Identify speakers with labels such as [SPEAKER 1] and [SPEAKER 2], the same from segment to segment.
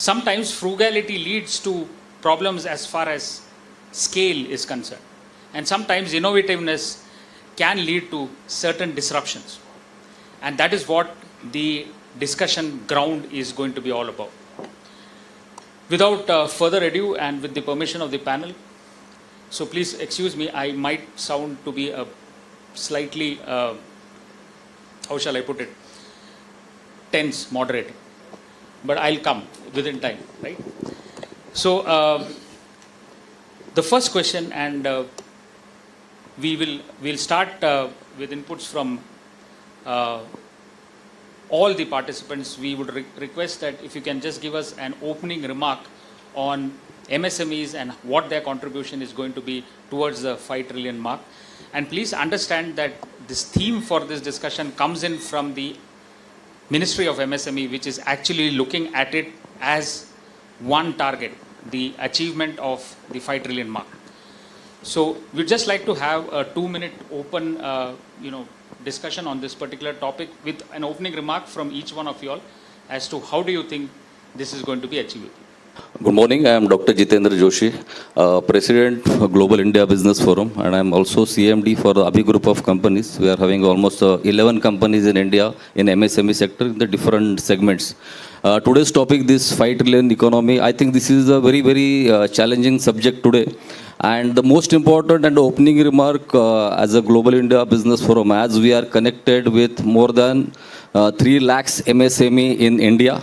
[SPEAKER 1] Sometimes frugality leads to problems as far as scale is concerned. And sometimes innovativeness can lead to certain disruptions. And that is what the discussion ground is going to be all about. Without further ado, and with the permission of the panel, so please excuse me, I might sound to be a slightly, how shall I put it, tense, moderate, but I'll come within time, right? So the first question, and we'll start with inputs from all the participants. We would request that if you can just give us an opening remark on MSMEs and what their contribution is going to be towards the 5 trillion mark. And please understand that this theme for this discussion comes in from the Ministry of MSME, which is actually looking at it as one target, the achievement of the 5 trillion mark. So we'd just like to have a 2-minute open, discussion on this particular topic with an opening remark from each one of you all as to how do you think this is going to be achievable.
[SPEAKER 2] Good morning. I am Dr. Jitendra Joshi, President of Global India Business Forum, and I am also CMD for the ABHI group of companies. We are having almost 11 companies in India in MSME sector in the different segments. Today's topic, this 5 trillion economy, I think this is a very, very challenging subject today. And the most important and opening remark as a Global India Business Forum, as we are connected with more than 3 lakhs MSME in India,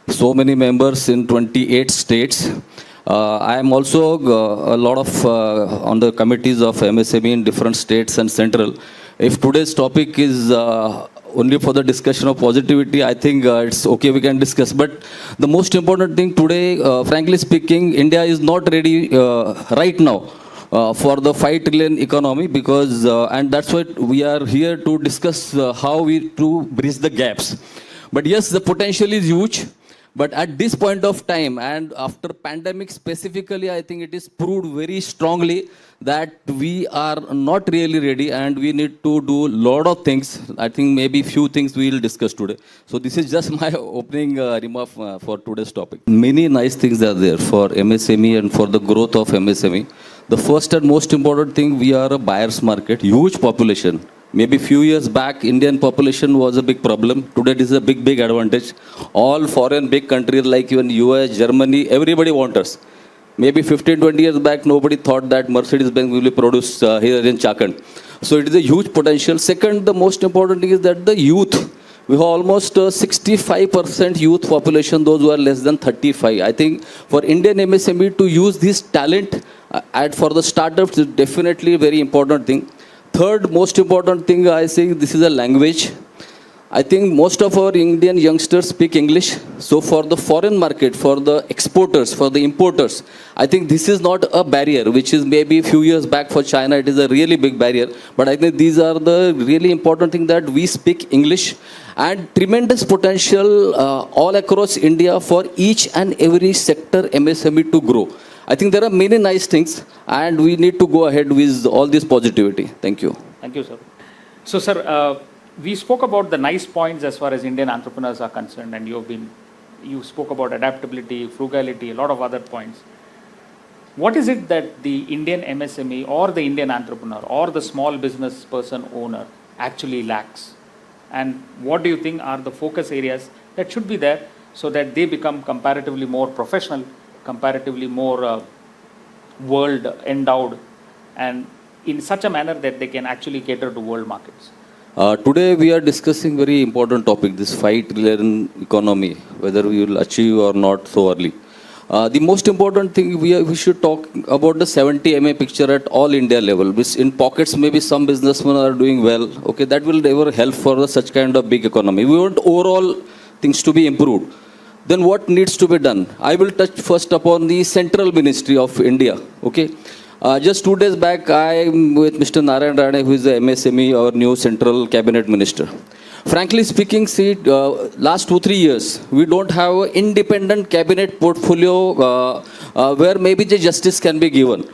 [SPEAKER 2] so many members in 28 states. I am also a lot of on the committees of MSME in different states and central. If today's topic is only for the discussion of positivity, I think it's okay, we can discuss. But the most important thing today, frankly speaking, India is not ready right now for the 5 trillion economy, because, and that's why we are here to discuss how we to bridge the gaps. But yes, the potential is huge. But at this point of time, and after pandemic specifically, I think it is proved very strongly that we are not really ready, and we need to do a lot of things. I think maybe few things we will discuss today. So this is just my opening remark for today's topic. Many nice things are there for MSME and for the growth of MSME. The first and most important thing, we are a buyer's market, huge population. Maybe few years back, Indian population was a big problem. Today it is a big advantage. All foreign big countries like even US, Germany, everybody wants us. Maybe 15-20 years back, nobody thought that Mercedes-Benz will be produced here in Chakan. So it is a huge potential. Second, the most important thing is that the youth, we have almost 65% youth population, those who are less than 35. I think for Indian MSME to use this talent and for the startups is definitely a very important thing. Third most important thing, I think this is a language. I think most of our Indian youngsters speak English. So for the foreign market, for the exporters, for the importers, I think this is not a barrier, which is maybe a few years back for China, it is a really big barrier. But I think these are the really important thing, that we speak English, and tremendous potential all across India for each and every sector MSME to grow. I think there are many nice things, and we need to go ahead with all this positivity. Thank you.
[SPEAKER 1] Thank you, sir. So, sir, we spoke about the nice points as far as Indian entrepreneurs are concerned, and you spoke about adaptability, frugality, a lot of other points. What is it that the Indian MSME or the Indian entrepreneur or the small business person owner actually lacks? And what do you think are the focus areas that should be there so that they become comparatively more professional, comparatively more world endowed, and in such a manner that they can actually cater to world markets?
[SPEAKER 2] Today we are discussing very important topic, this 5 trillion economy, whether we will achieve or not so early. The most important thing, we should talk about the 70 MA picture at all India level. Which in pockets, maybe some businessmen are doing well. Okay, that will never help for such kind of big economy. We want overall things to be improved. Then what needs to be done? I will touch first upon the Central Ministry of India. Okay, just 2 days back, I am with Mr. Narayan Rane, who is the MSME, our new Central Cabinet Minister. Frankly speaking, see, last 2-3 years, we don't have an independent cabinet portfolio where maybe the justice can be given.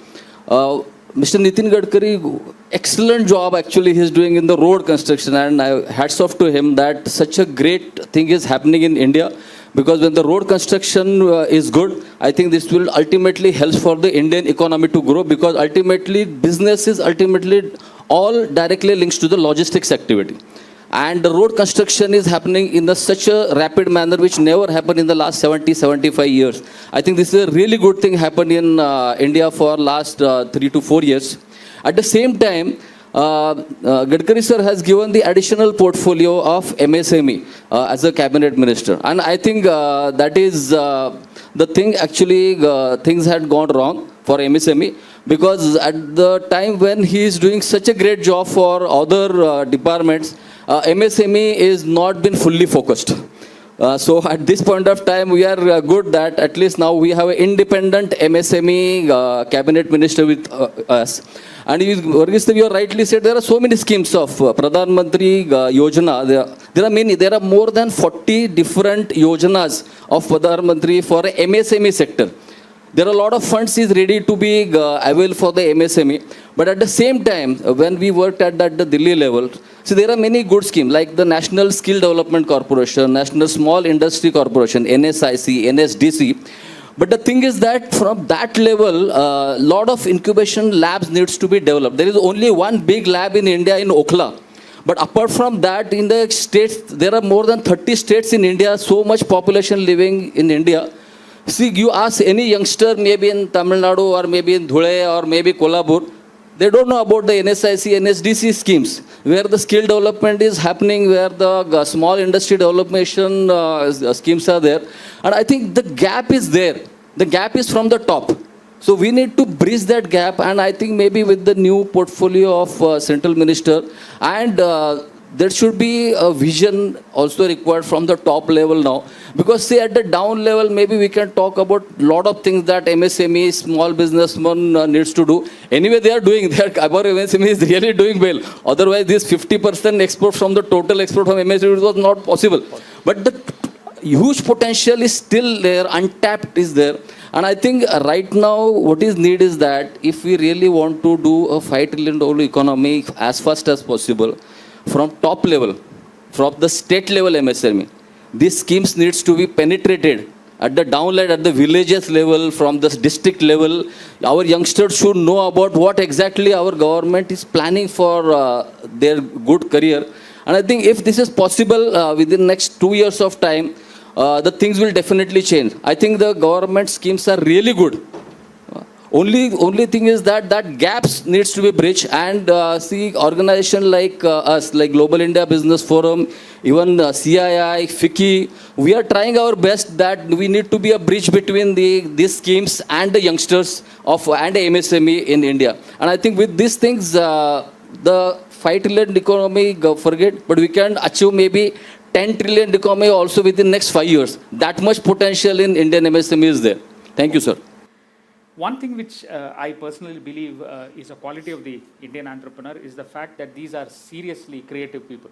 [SPEAKER 2] Mr. Nitin Gadkari, excellent job actually he is doing in the road construction, and hats off to him that such a great thing is happening in India. because when the road construction is good, I think this will ultimately help for the Indian economy to grow, because ultimately business is ultimately all directly links to the logistics activity. And the road construction is happening in such a rapid manner which never happened in the last 75 years. I think this is a really good thing happened in India for last 3 to 4 years. At the same time, Gadkari sir has given the additional portfolio of MSME as a cabinet minister. And I think that is the thing. Actually, things had gone wrong for MSME, because at the time when he is doing such a great job for other departments, MSME is not been fully focused. So at this point of time, we are good that at least now we have an independent MSME cabinet minister with us. And Varghese, you rightly said there are so many schemes of Pradhan Mantri Yojana. There are many. There are more than 40 different yojanas of Pradhan Mantri for MSME sector. There are a lot of funds is ready to be available for the MSME. But at the same time, when we worked at the Delhi level, so there are many good schemes like the National Skill Development Corporation, National Small Industry Corporation, NSIC, NSDC. But the thing is that from that level, a lot of incubation labs needs to be developed. There is only one big lab in India in Okhla. But apart from that, in the states, there are more than 30 states in India, so much population living in India. See, you ask any youngster, maybe in Tamil Nadu or maybe in Dhule or maybe Kolhapur, they don't know about the NSIC, NSDC schemes, where the skill development is happening, where the small industry development schemes are there. And I think the gap is there. The gap is from the top. So we need to bridge that gap. And I think maybe with the new portfolio of central minister, and there should be a vision also required from the top level now. Because say at the down level, maybe we can talk about a lot of things that MSME, small businessman needs to do. Anyway, they are doing that. Our MSME is really doing well. Otherwise, this 50% export from the total export from MSME was not possible. But the huge potential is still there, untapped is there. And I think right now what is needed is that if we really want to do a $5 trillion economy as fast as possible, from top level, from the state level MSME, these schemes needs to be penetrated at the downline, at the villages level, from the district level. Our youngsters should know about what exactly our government is planning for their good career. And I think if this is possible within next 2 years of time, the things will definitely change. I think the government schemes are really good. Only thing is that gaps needs to be bridged, and see organization like us, like Global India Business Forum, even CII, FICCI, we are trying our best that we need to be a bridge between these schemes and the youngsters and the MSME in India. And I think with these things, the $5 trillion economy, forget, but we can achieve maybe 10 trillion economy also within next 5 years. That much potential in Indian MSME is there. Thank you, sir.
[SPEAKER 1] One thing which I personally believe is a quality of the Indian entrepreneur is the fact that these are seriously creative people.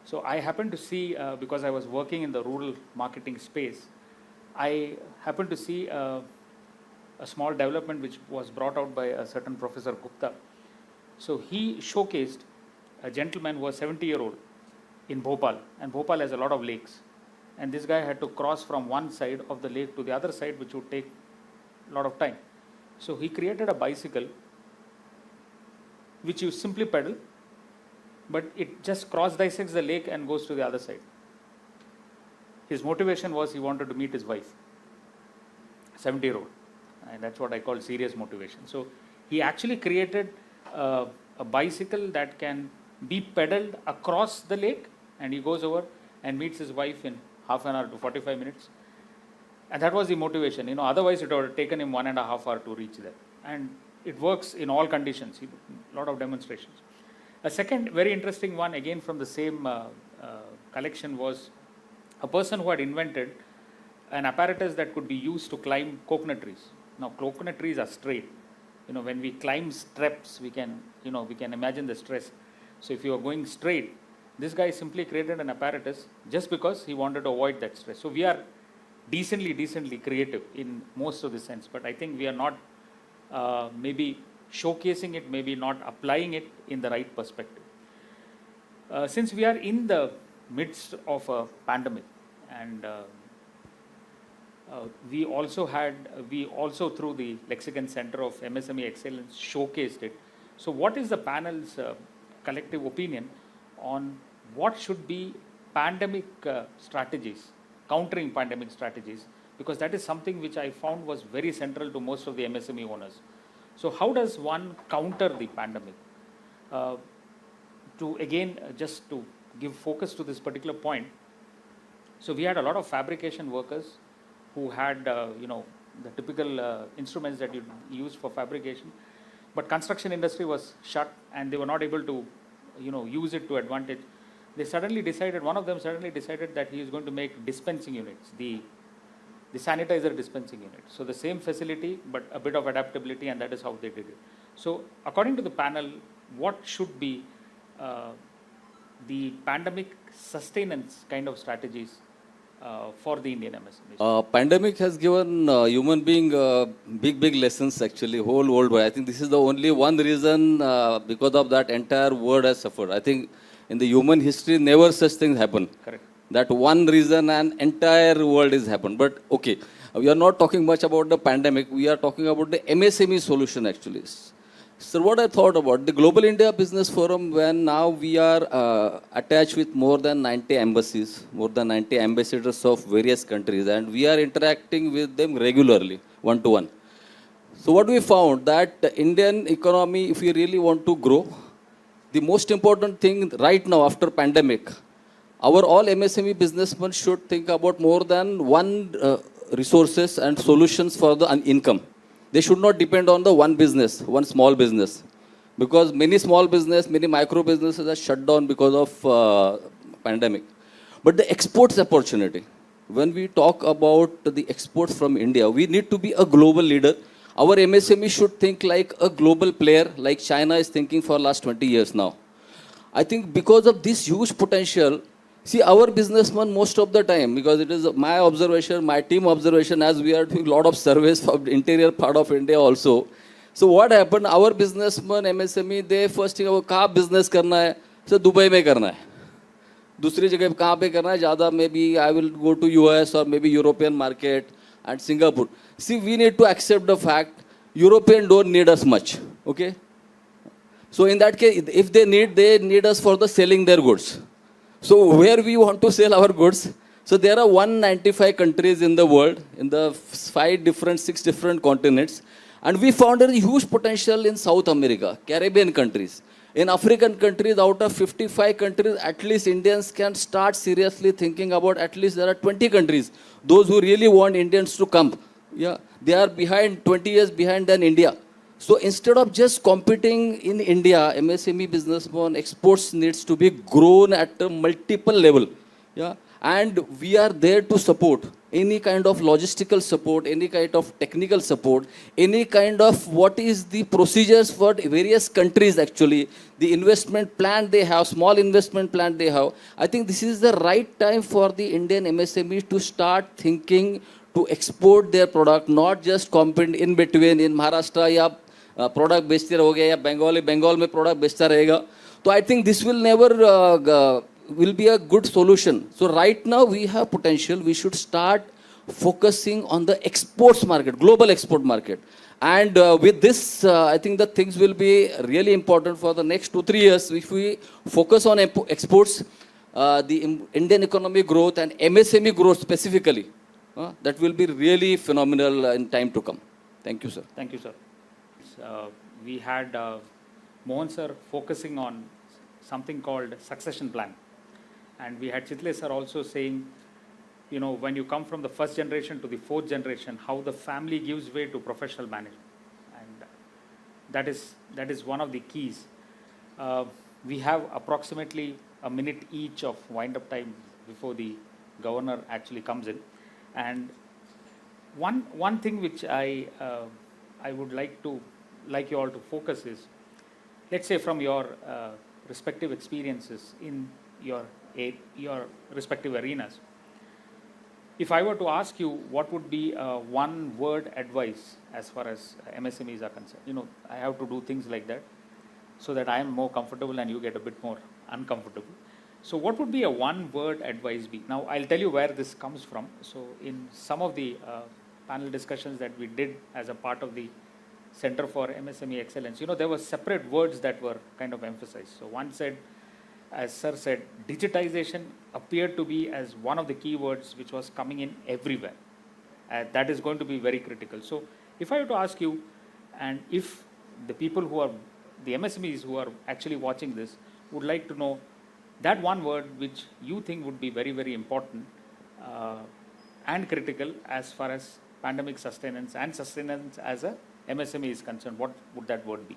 [SPEAKER 1] So I happen to see, because I was working in the rural marketing space, I happened to see a small development which was brought out by a certain Professor Gupta. So he showcased a gentleman who was 70-year-old in Bhopal, and Bhopal has a lot of lakes. And this guy had to cross from one side of the lake to the other side, which would take a lot of time. So he created a bicycle which you simply pedal, but it just cross dissects the lake and goes to the other side. His motivation was he wanted to meet his wife, 70-year-old, and that's what I call serious motivation. So he actually created a bicycle that can be pedaled across the lake, and he goes over and meets his wife in half an hour to 45 minutes. And that was the motivation. Otherwise it would have taken him 1.5 hours to reach there. And it works in all conditions. A lot of demonstrations. A second very interesting one, again from the same collection, was a person who had invented an apparatus that could be used to climb coconut trees. Now, coconut trees are straight. When we climb steps, we can imagine the stress. So if you are going straight, this guy simply created an apparatus just because he wanted to avoid that stress. So we are decently creative in most of the sense, but I think we are not maybe showcasing it, maybe not applying it in the right perspective. Since we are in the midst of a pandemic, and We also through the Lexicon Center of MSME Excellence showcased it. So what is the panel's collective opinion on what should be pandemic strategies, countering pandemic strategies? Because that is something which I found was very central to most of the MSME owners. So how does one counter the pandemic? To again, just to give focus to this particular point, so we had a lot of fabrication workers who had, the typical instruments that you use for fabrication, but construction industry was shut and they were not able to, use it to advantage. One of them suddenly decided that he is going to make dispensing units, the sanitizer dispensing unit. So the same facility, but a bit of adaptability, and that is how they did it. So according to the panel, what should be the pandemic sustenance kind of strategies for the Indian MSMEs?
[SPEAKER 2] Pandemic has given human being big lessons actually, whole worldwide. I think this is the only one reason because of that entire world has suffered. I think in the human history, never such things happen.
[SPEAKER 1] Correct.
[SPEAKER 2] That one reason and entire world is happened. But okay, we are not talking much about the pandemic. We are talking about the MSME solution actually. So what I thought about the Global India Business Forum, when now we are attached with more than 90 embassies, more than 90 ambassadors of various countries, and we are interacting with them regularly, one-to-one. So what we found that the Indian economy, if we really want to grow, the most important thing right now after pandemic, our all MSME businessmen should think about more than one resources and solutions for the income. They should not depend on the one business, one small business. Because many small business, many micro businesses are shut down because of pandemic. But the exports opportunity, when we talk about the exports from India, we need to be a global leader. Our MSME should think like a global player, like China is thinking for last 20 years now. I think because of this huge potential, see, our businessmen most of the time, because it is my observation, my team observation, as we are doing a lot of surveys for the interior part of India also. So what happened, our businessmen, MSME, they first think about कहाँ business करना है, so Dubai में करना है. दूसरी जगह कहाँ पे करना है, ज़्यादा maybe I will go to US or maybe European market and Singapore. See, we need to accept the fact, European don't need us much, okay? So in that case, if they need us for the selling their goods. So where we want to sell our goods, so there are 195 countries in the world, in the 6 different continents, and we found a huge potential in South America, Caribbean countries. In African countries, out of 55 countries, at least Indians can start seriously thinking about at least there are 20 countries, those who really want Indians to come. Yeah, they are behind, 20 years behind than India. So instead of just competing in India, MSME businessman exports needs to be grown at a multiple level. Yeah, and we are there to support any kind of logistical support, any kind of technical support, any kind of what is the procedures for various countries actually, the investment plan they have, small investment plan they have. I think this is the right time for the Indian MSME to start thinking to export their product, not just compete in between in Maharashtra या product बेचते रहोगे या बंगाल में product बेचता रहेगा. तो I think this will never will be a good solution. So right now we have potential. We should start focusing on the exports market, global export market. And with this, I think that things will be really important for the next 2-3 years. If we focus on exports, the Indian economy growth and MSME growth specifically, that will be really phenomenal in time to come. Thank you, sir.
[SPEAKER 1] Thank you, sir. We had Mohan sir focusing on something called succession plan. And we had Chitle sir also saying, when you come from the first generation to the fourth generation, how the family gives way to professional management. And that is one of the keys. We have approximately a minute each of wind-up time before the governor actually comes in. And one thing which I would like you all to focus is, let's say from your respective experiences in your respective arenas, if I were to ask you what would be one word advice as far as MSMEs are concerned, I have to do things like that so that I am more comfortable and you get a bit more uncomfortable. So what would be a one-word advice be? Now, I'll tell you where this comes from. So in some of the panel discussions that we did as a part of the Center for MSME Excellence, there were separate words that were kind of emphasized. So one said, as Sir said, digitization appeared to be as one of the key words which was coming in everywhere. That is going to be very critical. So if I were to ask you, and if the people who are, the MSMEs who are actually watching this would like to know that one word which you think would be very, very important and critical as far as pandemic sustenance and sustenance as a MSME is concerned, what would that word be?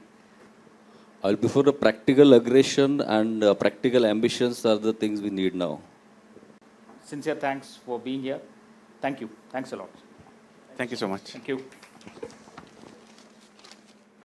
[SPEAKER 2] Before the practical aggression and practical ambitions are the things we need now.
[SPEAKER 1] Sincere thanks for being here. Thank you. Thanks a lot.
[SPEAKER 3] Thank you so much.
[SPEAKER 1] Thank you.